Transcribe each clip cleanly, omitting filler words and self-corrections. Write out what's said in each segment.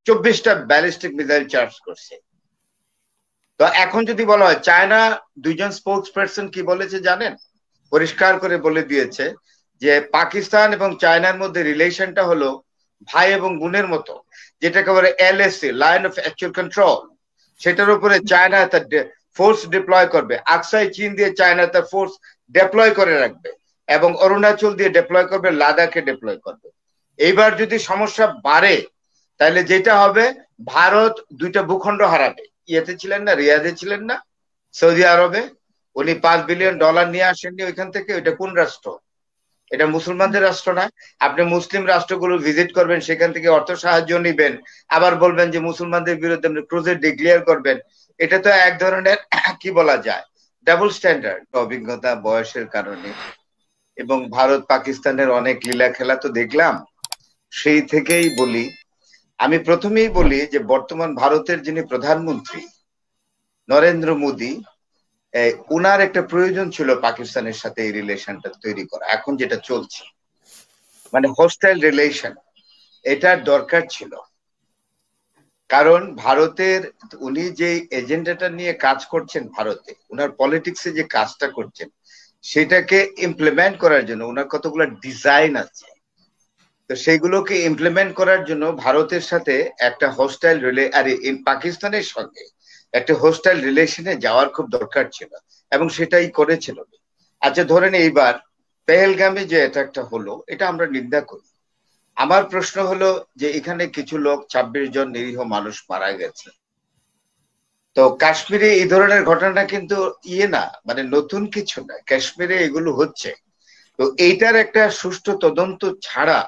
24টা ballistic missile charge করছে। তো এখন যদি বলা হয়, চায়না দুইজন স্পোক্স পারসন কি বলেছে জানেন? পরিষ্কার করে বলে দিয়েছে যে পাকিস্তান এবং চায়নার মধ্যে রিলেশনটা হলো ভাই এবং বোনের মতো, যেটাকে বলে LAC, line of actual control. সেটার উপরে চায়না তার ফোর্স ডিপ্লয় করবে। আকসাই চীন দিয়ে চায়না তার ফোর্স ডিপ্লয় করে রাখবে এবং অরুণাচল দিয়ে ডিপ্লয় করবে, লাদাখে ডিপ্লয় করবে। এইবার যদি সমস্যা বাড়ে তাহলে যেটা হবে, ভারত দুইটা ভূখণ্ড হারাবে। ইয়েতে ছিলেন না, রিয়াদে ছিলেন না, সৌদি আরবে? উনি $5 বিলিয়ন নিয়ে আসেননি ওইখান থেকে। ওইটা কোন রাষ্ট্র? এটা মুসলমানদের রাষ্ট্র না? আপনি মুসলিম রাষ্ট্রগুলো ভিজিট করবেন, সেখান থেকে অর্থ সাহায্য নিবেন, আবার বলবেন যে মুসলমানদের বিরুদ্ধে ক্রুসেড ডিক্লেয়ার করবেন। এটা তো এক ধরনের কি বলা যায়, ডাবল স্ট্যান্ডার্ড। অভিজ্ঞতা, বয়সের কারণে এবং ভারত পাকিস্তানের অনেক লীলা খেলা তো দেখলাম, সেই থেকেই বলি। আমি প্রথমেই বলি যে বর্তমান ভারতের যিনি প্রধানমন্ত্রী নরেন্দ্র মোদী, উনার একটা প্রয়োজন ছিল পাকিস্তানের সাথে এই রিলেশনটা তৈরি করা। এখন যেটা চলছে মানে হোস্টাইল রিলেশন, এটার দরকার ছিল। কারণ ভারতের উনি যে এজেন্ডাটা নিয়ে কাজ করছেন, ভারতে উনার পলিটিক্সে যে কাজটা করছেন, সেটাকে ইমপ্লিমেন্ট করার জন্য উনার কতগুলো ডিজাইন আছে। তো সেইগুলোকে ইমপ্লিমেন্ট করার জন্য ভারতের সাথে একটা হোস্টাইল পাকিস্তানের সঙ্গে একটা হোস্টাইল রিলেশনে যাওয়ার খুব দরকার ছিল এবং সেটাই করেছিল। আচ্ছা ধরেন এইবার পেহেলগামে যে অ্যাটাকটা হলো, এটা আমরা নিন্দা করি। আমার প্রশ্ন হলো যে এখানে কিছু লোক, 26 জন নিরীহ মানুষ মারা গেছে। তো কাশ্মীরে এই ধরনের ঘটনা কিন্তু না, মানে নতুন কিছু না, কাশ্মীরে এগুলো হচ্ছে। তো এইটার একটা সুষ্ঠু তদন্ত ছাড়া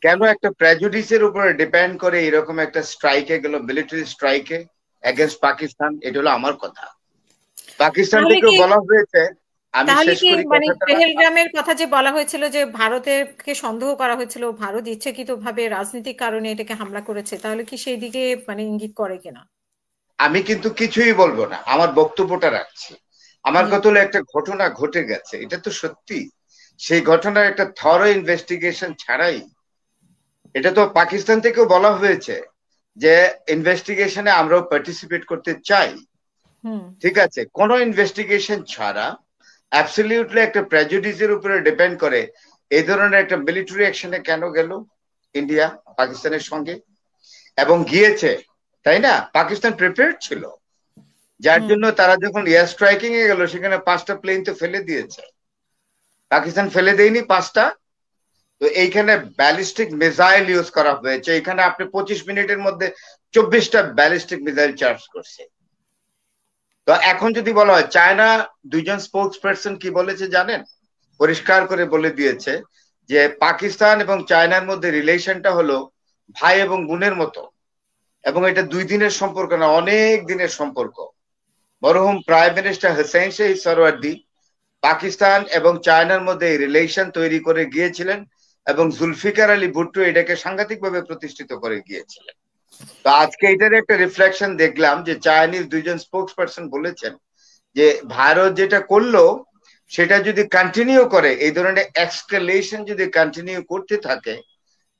কেন একটা প্রেজুডিসের উপরে ডিপেন্ড করে এরকম একটা স্ট্রাইকে গেল, মিলিটারি স্ট্রাইকে এগেনস্ট পাকিস্তান? এটা হলো আমার কথা। পাকিস্তান থেকে বলা হয়েছে, আমি তাহলে শেষ কি করি মানে কথাটা। পেহেলগ্রামের কথা যে বলা হয়েছিল যে ভারতেরকে সন্দেহ করা হয়েছিল, ভারত ইচ্ছাকৃতভাবে রাজনৈতিক কারণে এটাকে হামলা করেছে, তাহলে কি সেই দিকে মানে ইঙ্গিত করে কিনা? আমি কিন্তু কিছুই বলবো না, আমার বক্তব্যটা রাখছি। আমার জি। কথা হলো একটা ঘটনা ঘটে গেছে, এটা তো সত্যি। সেই ঘটনার একটা থরো ইনভেস্টিগেশন ছাড়াই, এটা তো পাকিস্তান থেকেও বলা হয়েছে যে ইনভেস্টিগেশনে আমরাও পার্টিসিপেট করতে চাই। হুম। ঠিক আছে, কোনো ইনভেস্টিগেশন ছাড়া অ্যাবসলিউটলি একটা প্রেজুডিসের উপরে ডিপেন্ড করে এই ধরনের একটা মিলিটারি অ্যাকশনে কেন গেল ইন্ডিয়া পাকিস্তানের সঙ্গে? এবং গিয়েছে, তাই না? পাকিস্তান প্রিপেয়ার্ড ছিল, যার হুম। জন্য তারা যখন এয়ার স্ট্রাইকিং এ গেল, সেখানে 5টা প্লেন তো ফেলে দিয়েছে। পাকিস্তান ফেলে দেয়নি 5টা। তো এইখানে ব্যালিস্টিক মিসাইল ইউজ করা হয়েছে। এখানে আপনি 25 মিনিটের মধ্যে 24টা ব্যালিস্টিক মিসাইল চার্জ করছে। তো এখন যদি বলা হয়, চায়না দুইজন স্পোক্স পারসন কি বলেছে জানেন? পরিষ্কার করে বলে দিয়েছে যে পাকিস্তান এবং চায়নার মধ্যে রিলেশনটা হলো ভাই এবং বোনের মতো, এবং এটা 2 দিনের সম্পর্ক না, অনেক দিনের সম্পর্ক। মরহুম প্রাইম মিনিস্টার হুসেইন শাহ সরওয়ার্দী পাকিস্তান এবং চায়নার মধ্যে এই রিলেশন তৈরি করে গিয়েছিলেন এবং জুলফিকার আলী ভুট্টো এটাকে সাংঘাতিকভাবে প্রতিষ্ঠিত করে গিয়েছিলেন। তো আজকে এটার একটা রিফ্লেকশন দেখলাম যে চাইনিজ দুইজন স্পোক্স পারসন বলেছেন যে ভারত যেটা করলো সেটা যদি কন্টিনিউ করে, এই ধরনের এক্সকেলেশন যদি কন্টিনিউ করতে থাকে,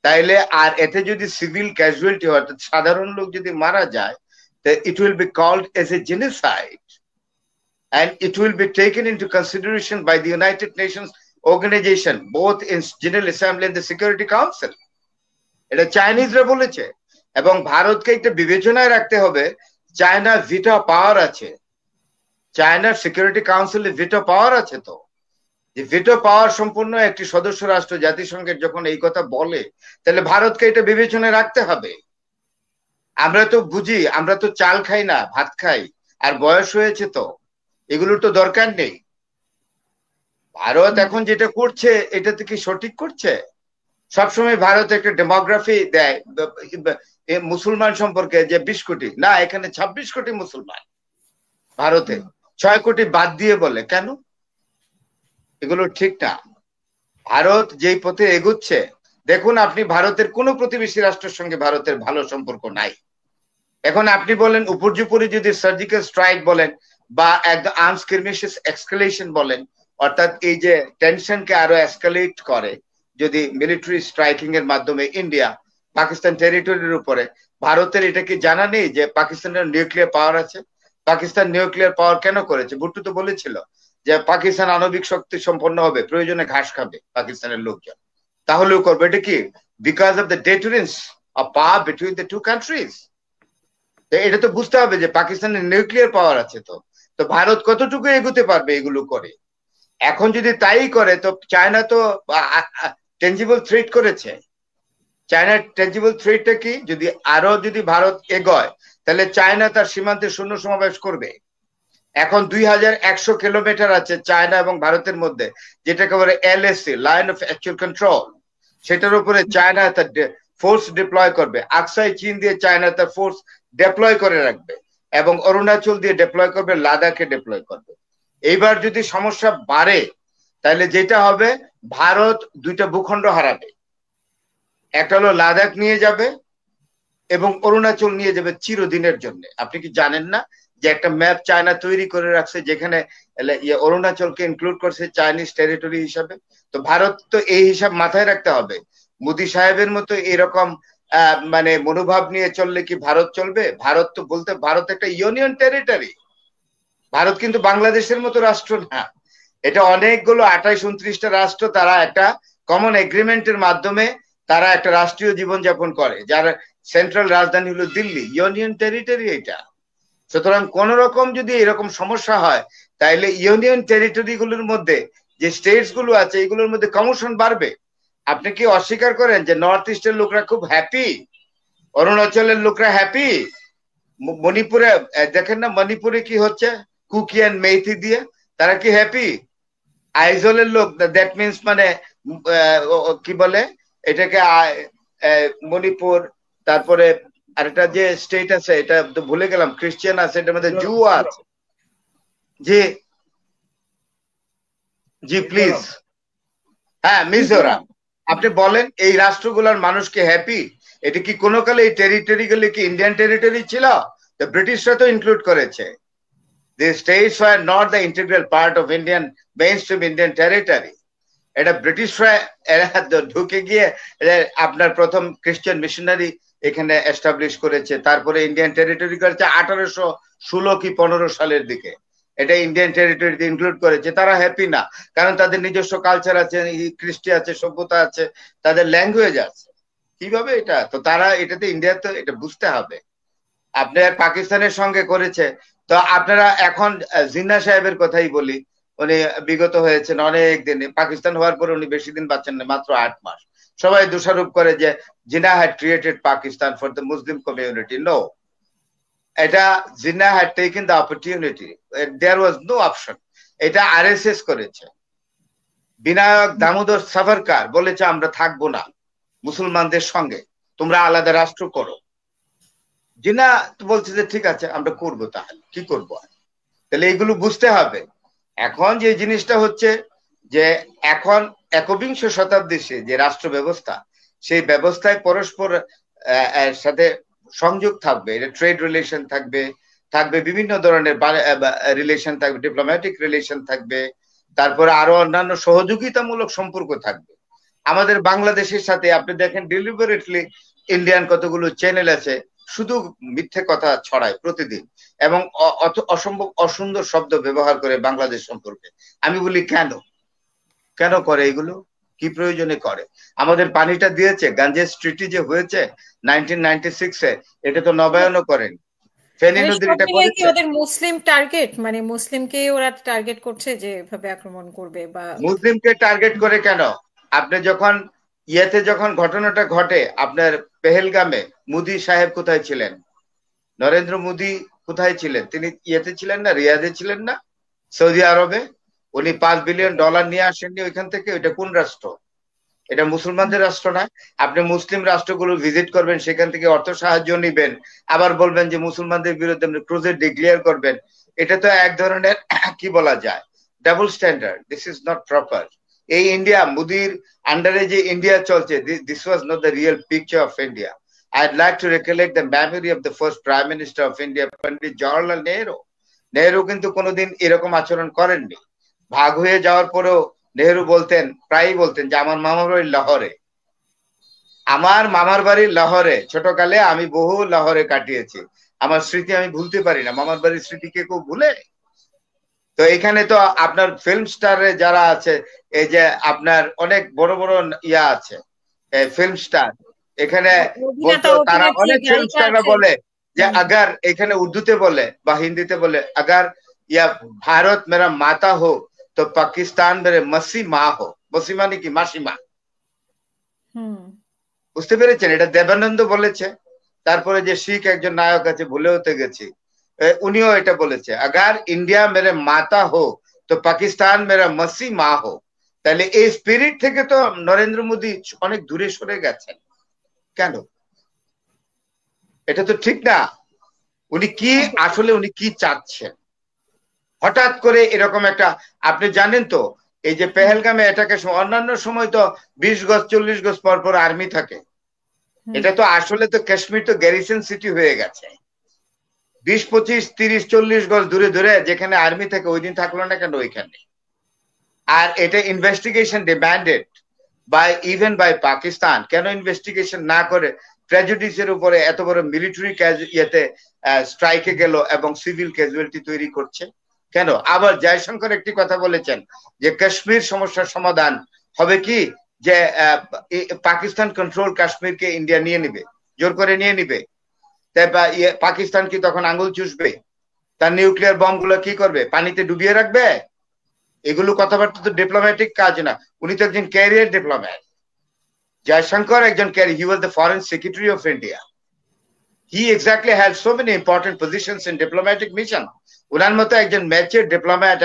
তাইলে আর এতে যদি সিভিল ক্যাজুয়ালিটি হয়, অর্থাৎ সাধারণ লোক যদি মারা যায়, it will be called as a genocide and it will be taken into consideration by the United Nations organization, both in General Assembly and the Security Council. এটা চাইনিজরা বলেছে। এবং ভারতকে একটা বিবেচনায় রাখতে হবে, চায়না ভিটো পাওয়ার আছে, চায়নার সিকিউরিটি কাউন্সিলে ভিটো পাওয়ার আছে। তো যে ভিটো পাওয়ার সম্পূর্ণ একটি সদস্য রাষ্ট্র জাতিসংঘের যখন এই কথা বলে, তাহলে ভারতকে এটা বিবেচনায় রাখতে হবে। আমরা তো বুঝি, আমরা তো চাল খাই না, ভাত খাই, আর বয়স হয়েছে, তো এগুলোর তো দরকার নেই। ভারত এখন যেটা করছে এটাতে কি সঠিক করছে? সবসময় ভারত একটা ডেমোগ্রাফি দেয় মুসলমান সম্পর্কে যে 20 কোটি, না এখানে 26 কোটি মুসলমান ভারতে, 6 কোটি বাদ দিয়ে বলে কেন? এগুলো ঠিক না। ভারত যেই পথে এগুচ্ছে, দেখুন আপনি ভারতের কোন প্রতিবেশী রাষ্ট্রের সঙ্গে ভারতের ভালো সম্পর্ক নাই। এখন আপনি বলেন উপর্যুপরি যদি সার্জিক্যাল স্ট্রাইক বলেন বা একদম আর্মস স্কিরমিশেস এক্সকালেশন বলেন, অর্থাৎ এই যে টেনশনকে আরো এসকালেট করে যদি মিলিটারি স্ট্রাইকিং এর মাধ্যমে ইন্ডিয়া, পাকিস্তান টেরিটরির উপরে। ভারতের এটা কি জানা নেই যে পাকিস্তানের নিউক্লিয়ার পাওয়ার আছে? পাকিস্তান নিউক্লিয়ার পাওয়ার কেন করেছে? ভুট্টো তো বলেছিল যে পাকিস্তান আণবিক শক্তি সম্পন্ন হবে, প্রয়োজনে ঘাস খাবে পাকিস্তানের লোকজন, তাহলেও করবে। এটা কি because of the deterrence of power between the two countries? এটা তো বুঝতে হবে যে পাকিস্তানের নিউক্লিয়ার পাওয়ার আছে। তো তো ভারত কতটুকু এগোতে পারবে এগুলো করে? এখন যদি তাই করে তো চায়না তো টেনজিবল থ্রেট করেছে। চায়নার টেনজিবল থ্রেটটা কি? যদি ভারত এগোয় তাহলে চায়না তার সীমান্তে সৈন্য সমাবেশ করবে। এখন 2100 কিলোমিটার আছে চায়না এবং ভারতের মধ্যে, যেটাকে বলে LAC, line of actual control. সেটার উপরে চায়না তার ফোর্স ডিপ্লয় করবে। আকসাই চীন দিয়ে চায়না তার ফোর্স ডিপ্লয় করে রাখবে এবং অরুণাচল দিয়ে ডিপ্লয় করবে, লাদাখে ডিপ্লয় করবে। এইবার যদি সমস্যা বাড়ে তাহলে যেটা হবে, ভারত দুইটা ভূখণ্ড হারাবে। একটা হলো লাদাখ নিয়ে যাবে এবং অরুণাচল নিয়ে যাবে চিরদিনের জন্য। আপনি কি জানেন না যে একটা ম্যাপ চায়না তৈরি করে রাখছে যেখানে অরুণাচলকে ইনক্লুড করছে চাইনিজ টেরিটরি হিসাবে? তো ভারত তো এই হিসাব মাথায় রাখতে হবে। মোদী সাহেবের মতো এরকম মানে মনোভাব নিয়ে চললে কি ভারত চলবে? ভারত তো ভারত একটা ইউনিয়ন টেরিটরি। ভারত কিন্তু বাংলাদেশের মতো রাষ্ট্র না। এটা অনেকগুলো 28-29টা রাষ্ট্র, তারা একটা কমন এগ্রিমেন্টের মাধ্যমে তারা একটা রাষ্ট্রীয় জীবনযাপন করে, যার সেন্ট্রাল রাজধানী হলো দিল্লি। ইউনিয়ন টেরিটরি এটা। সুতরাং কোন রকম যদি এরকম সমস্যা হয় তাইলে ইউনিয়ন টেরিটরি গুলোর মধ্যে যে স্টেটস গুলো আছে এগুলোর মধ্যে কমিশন বাড়বে। আপনি কি অস্বীকার করেন যে নর্থ ইস্টের লোকরা খুব হ্যাপি, অরুণাচলের লোকরা হ্যাপি? মণিপুরে দেখেন না, মণিপুরে কি হচ্ছে কুকি অ্যান্ড মেথি দিয়ে, তারা কি হ্যাপি? আইজলের লোক, দ্যাট মিনস মানে কি বলে এটাকে, মণিপুর, তারপরে আরেকটা যে স্টেট আছে এটা তো ভুলে গেলাম, খ্রিস্টান আছে, এটার মধ্যে জু আছে। জি জি প্লিজ। হ্যাঁ, মিজোরাম। আপনি বলেন এই রাষ্ট্রগুলোর মানুষকে হ্যাপি? এটা কি কোনো কালে এই টেরিটরি গুলি কি ইন্ডিয়ান টেরিটরি ছিল? তো ব্রিটিশরা তো ইনক্লুড করেছে। The states were not the integral part of Indian mainstream Indian territory. এটা ব্রিটিশরা ঢুকে গিয়ে আপনার প্রথম খ্রিস্টান মিশনারি এখানে এস্টাবলিশ করেছে, তারপরে ইন্ডিয়ান টেরিটরি করেছে 1816 কি 15 সালের দিকে। এটা ইন্ডিয়ান টেরিটরিতে ইনক্লুড করেছে। তারা হ্যাপি না, কারণ তাদের নিজস্ব কালচার আছে, কৃষ্টি আছে, সভ্যতা আছে, তাদের ল্যাঙ্গুয়েজ আছে। কিভাবে এটা? তো তারা এটাতে ইন্ডিয়াতে এটা বুঝতে হবে। আপনার পাকিস্তানের সঙ্গে করেছে। তো আপনারা এখন জিন্না সাহেবের কথাই বলি, উনি বিগত হয়েছেন অনেক দিন। পাকিস্তান হওয়ার পরে উনি বেশি দিন বাঁচেন না, মাত্র 8 মাস। সবাই দোষারোপ করে যে Jinnah had created Pakistan for the Muslim community. No, এটা Jinnah had taken the opportunity, there was no option. এটা আরএসএস করেছে। বিনায়ক দামোদর সাভারকার বলেছে আমরা থাকবো না মুসলমানদের সঙ্গে, তোমরা আলাদা রাষ্ট্র করো। জিন্না বলছে যে ঠিক আছে আমরা করবো, তাহলে কি করবো? তাহলে এইগুলো বুঝতে হবে। এখন যে জিনিসটা হচ্ছে যে এখন একবিংশ শতাব্দীর যে রাষ্ট্র ব্যবস্থা, সেই ব্যবস্থায় পরস্পর সাথে সংযোগ থাকবে। এটা ট্রেড রিলেশন থাকবে, থাকবে বিভিন্ন ধরনের রিলেশন থাকবে, ডিপ্লোম্যাটিক রিলেশন থাকবে, তারপরে আরো অন্যান্য সহযোগিতামূলক সম্পর্ক থাকবে। আমাদের বাংলাদেশের সাথে আপনি দেখেন ডেলিভারেটলি ইন্ডিয়ান কতগুলো চ্যানেল আছে শুধু মিথ্যে কথা ছড়ায় প্রতিদিন এবং অসম্ভব অসুন্দর শব্দ ব্যবহার করে বাংলাদেশ সম্পর্কে। আমি বলি কেন কেন করে এগুলো? কি প্রয়োজনে করে? আমাদের পানিটা দিয়েছে, গাঞ্জেস ট্রিটি যে হয়েছে 1996-এ, এটা তো নবায়নও করেন। ফেনী নদীর এটা করেছে। ওদের মুসলিম টার্গেট, মানে মুসলিমকে ওরা টার্গেট করছে যে এভাবে আক্রমণ করবে বা মুসলিমকে টার্গেট করে কেন? আপনি যখন যখন ঘটনাটা ঘটে আপনার পেহেলগামে, মোদী সাহেব কোথায় ছিলেন? নরেন্দ্র মোদী কোথায় ছিলেন? তিনি ছিলেন না, রিয়াদে ছিলেন না, সৌদি আরবে? উনি $5 বিলিয়ন নিয়ে আসেননি ওইখান থেকে? ওইটা কোন রাষ্ট্র? এটা মুসলমানদের রাষ্ট্র না? আপনি মুসলিম রাষ্ট্রগুলো ভিজিট করবেন, সেখান থেকে অর্থ সাহায্য নিবেন, আবার বলবেন যে মুসলমানদের বিরুদ্ধে ক্রুজেড ডিক্লেয়ার করবেন। এটা তো এক ধরনের কি বলা যায়, double standard. This is not proper. এই ইন্ডিয়া, মোদির আন্ডারে যে ইন্ডিয়া চলছে, this was not the real picture of India. I'd like to recollect the memory of the first Prime Minister of India, Pandit Jawaharlal Nehru. Nehru কিন্তু কোনোদিন এরকম আচরণ করেননি। ভাগ হয়ে যাওয়ার পরেও নেহরু বলতেন, প্রায়ই বলতেন যে আমার মামার বাড়ি লাহোরে। আমার মামার বাড়ি লাহোরে, ছোটকালে আমি বহু লাহোরে কাটিয়েছি। আমার স্মৃতি আমি ভুলতে পারি না, মামার বাড়ির স্মৃতিকে কেউ ভুলে? তো এখানে তো আপনার ফিল্ম স্টারে যারা আছে, এই যে আপনার অনেক বড় বড় ইয়া আছে ফিল্ম স্টার, এখানে বলতো অভিনেতা, তারা অভিনেত্রী, অনেক ফিল্ম গায়িকা স্টাররা আছে। বলে যে হুম। अगर এখানে উর্দুতে বলে বা হিন্দিতে বলে अगर या भारत मेरा माता हो तो पाकिस्तान मेरे मसी माँ हो। मसी মানে কি? মাসিমা। হুম। বুঝতে পেরেছেন? এটা দেবানন্দ বলেছে। তারপরে যে শিখ একজন নায়ক আছে, ভুলেও তো গেছি, উনিও এটা বলেছে, अगर इंडिया मेरे माता हो तो पाकिस्तान मेरा मसी माँ हो। তাহলে এই স্পিরিট থেকে তো নরেন্দ্র মোদী অনেক দূরে সরে গেছেন। কেন? এটা তো ঠিক না। উনি কি আসলে উনি কি চাচ্ছেন? হঠাৎ করে এরকম একটা, আপনি জানেন তো এই যে পেহেলগামে এটাকে, অন্যান্য সময় তো 20 গজ 40 গজ পর পর আর্মি থাকে, এটা তো আসলে তো কাশ্মীর তো গ্যারিসন সিটি হয়ে গেছে। 20 25 30 40 গজ দূরে দূরে যেখানে আর্মি থাকে, ওই দিন থাকলো না কেন ওইখানে? আর এটা investigation demanded by even by Pakistan. কেন ইনভেস্টিগেশন না করে প্রেজুডিসের উপরে এত বড় মিলিটারি ইয়েতে স্ট্রাইকে গেল এবং সিভিল ক্যাজুয়ালিটি তৈরি করছে কেন? আবার জয়শঙ্কর একটি কথা বলেছেন যে কাশ্মীর সমস্যার সমাধান হবে কি, যে পাকিস্তান কন্ট্রোল কাশ্মীরকে ইন্ডিয়া নিয়ে নিবে, জোর করে নিয়ে নিবে। তাই পাকিস্তান কি তখন আঙুল চুষবে? তার নিউক্লিয়ার বম গুলো কি করবে? পানিতে ডুবিয়ে রাখবে? এগুলো কথাবার্তা তো ডিপ্লোম্যাটিক কাজ না। উনি তো একজন ক্যারিয়ার ডিপ্লোম্যাট। জয়শঙ্কর একজন career, he was the foreign secretary of India. He exactly had so many important positions in diplomatic mission. উনার মতো একজন ম্যাচিউর ডিপ্লোম্যাট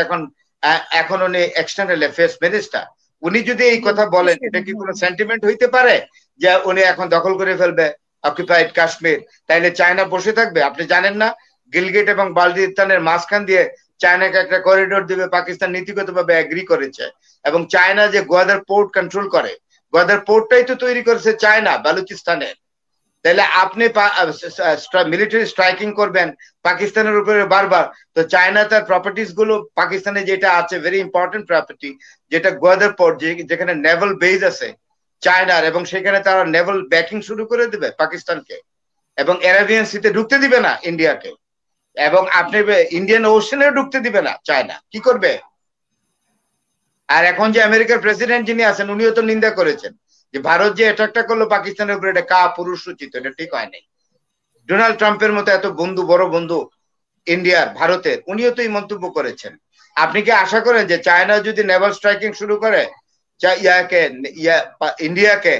এখন উনি এক্সটার্নাল অ্যাফেয়ার্স মিনিস্টার। উনি যদি এই কথা বলেন, এটা কি কোনো সেন্টিমেন্ট হইতে পারে যে উনি এখন দখল করে ফেলবে অকুপাইড কাশ্মীর? তাইলে চায়না বসে থাকবে? আপনি জানেন না গিলগিট এবং বালদিস্তানের মাঝখান দিয়ে চায়নাকে একটা করিডোর দিবে পাকিস্তান নীতিগতভাবে এগ্রি করেছে। এবং চায়না যে গোয়াদার পোর্ট কন্ট্রোল করে, গোয়াদার পোর্টটাই তো তৈরি করেছে চায়না বালুচিস্তানের। তাহলে আপনি মিলিটারি স্ট্রাইকিং করবেন পাকিস্তানের উপরে বারবার, তো চায়না তার প্রপার্টিজ গুলো, পাকিস্তানে যেটা আছে ভেরি ইম্পর্টেন্ট প্রপার্টি, যেটা গোয়াদার পোর্ট, যেখানে নেভাল বেজ আছে চায়নার, এবং সেখানে তারা নেভাল ব্যাকিং শুরু করে দেবে পাকিস্তানকে, এবং অ্যারাবিয়ান সিতে ঢুকতে দিবে না ইন্ডিয়াকে, এবং আপনি ইন্ডিয়ান ওশনে ঢুকতে দিবে না চায়না। কি করবে? আর এখন যে আমেরিকার প্রেসিডেন্ট যিনি আছেন, উনিও তো নিন্দা করেছেন যে ভারত যে অ্যাটাকটা করলো পাকিস্তানের উপরে, এটা পুরুষ সূচিত, এটা ঠিক হয় নাই। ডোনাল্ড ট্রাম্পের মতো এত বন্ধু, বড় বন্ধু ইন্ডিয়ার, ভারতের, উনিও তো এই মন্তব্য করেছেন। আপনি কি আশা করেন যে চায়না যদি নেভাল স্ট্রাইকিং শুরু করে ইন্ডিয়াকে,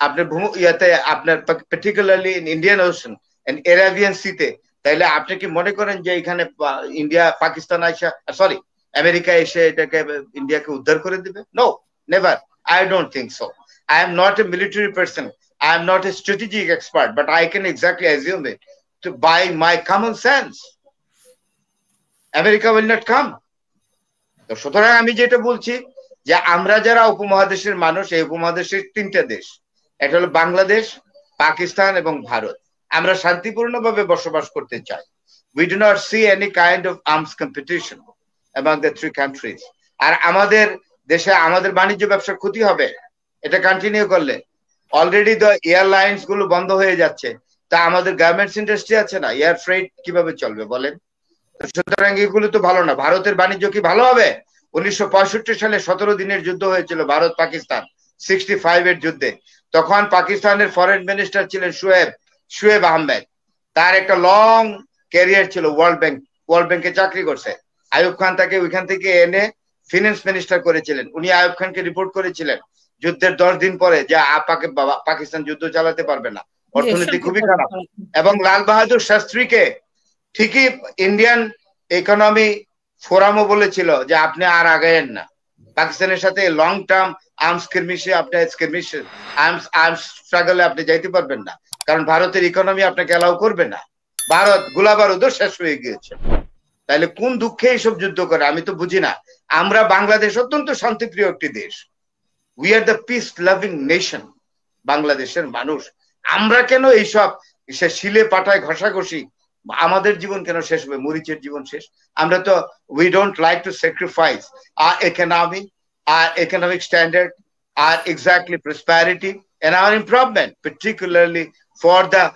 আপনার ইয়াতে, আপনার particularly in Indian Ocean and Arabian সিতে, তাইলে আপনি কি মনে করেন যে এখানে ইন্ডিয়া, পাকিস্তান আইসা, সরি, আমেরিকা এসে এটাকে ইন্ডিয়াকে উদ্ধার করে দিবে? No, never. I don't think so. I am not a military person. I am not a strategic expert, but I can exactly assume it by my common sense. America will not come. তো সুতরাং আমি যেটা বলছি যে আমরা যারা উপমহাদেশের মানুষ, এই উপমহাদেশের 3টে দেশ, একটা হলো বাংলাদেশ, পাকিস্তান এবং ভারত, আমরা শান্তিপূর্ণভাবে বসবাস করতে চাই। We do not see any kind of arms competition among the 3 countries. আর আমাদের দেশে আমাদের বাণিজ্য ব্যবসার ক্ষতি হবে এটা কন্টিনিউ করলে। অলরেডি তো এয়ারলাইন্স গুলো বন্ধ হয়ে যাচ্ছে, তা আমাদের গার্মেন্টস ইন্ডাস্ট্রি আছে না, এয়ার ফ্রেট কিভাবে চলবে বলেন? সুতরাং এগুলো তো ভালো না। ভারতের বাণিজ্য কি ভালো হবে? 1965 সালে 17 দিনের যুদ্ধ হয়েছিল ভারত পাকিস্তান, 65 এর যুদ্ধে। তখন পাকিস্তানের ফরেন মিনিস্টার ছিলেন শুয়েব আহমেদ। তার একটা লং ক্যারিয়ার ছিল, ওয়ার্ল্ড ব্যাংকে চাকরি করছে। আইয়ুব খান তাকে ওইখান থেকে এনে ফিনান্স মিনিস্টার করেছিলেন। উনি আইয়ুব খানকে রিপোর্ট করেছিলেন যুদ্ধের 10 দিন পরে যে পাকিস্তান যুদ্ধ চালাতে পারবে না, অর্থনীতি খুবই খারাপ। এবং লাল বাহাদুর শাস্ত্রীকে ঠিকই ইন্ডিয়ান ইকোনমি ফোরামও বলেছিল যে আপনি আর আগায়েন না পাকিস্তানের সাথে লং টার্ম আর্মস স্কিরমিশে, আপনি আর্মস স্ট্রাগলে আপনি যাইতে পারবেন না, কারণ ভারতের ইকোনমি আপনাকে অ্যালাউ করবে না। ভারত গোলাবারুদও শেষ হয়ে গিয়েছে। তাহলে কোন দুঃখে এইসব যুদ্ধ করে আমি তো বুঝি না। আমরা বাংলাদেশ অত্যন্ত শান্তিপ্রিয় একটি দেশ, we are the peace loving nation. বাংলাদেশের মানুষ আমরা কেন এইসব শিলে পাটায় ঘষাঘষি, আমাদের জীবন কেন শেষ হবে? মরিচের জীবন শেষ। আমরা তো we don't like to sacrifice our economic standard, our exactly prosperity and our improvement, particularly for the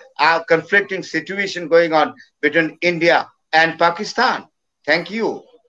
conflicting situation going on between India and Pakistan. Thank you.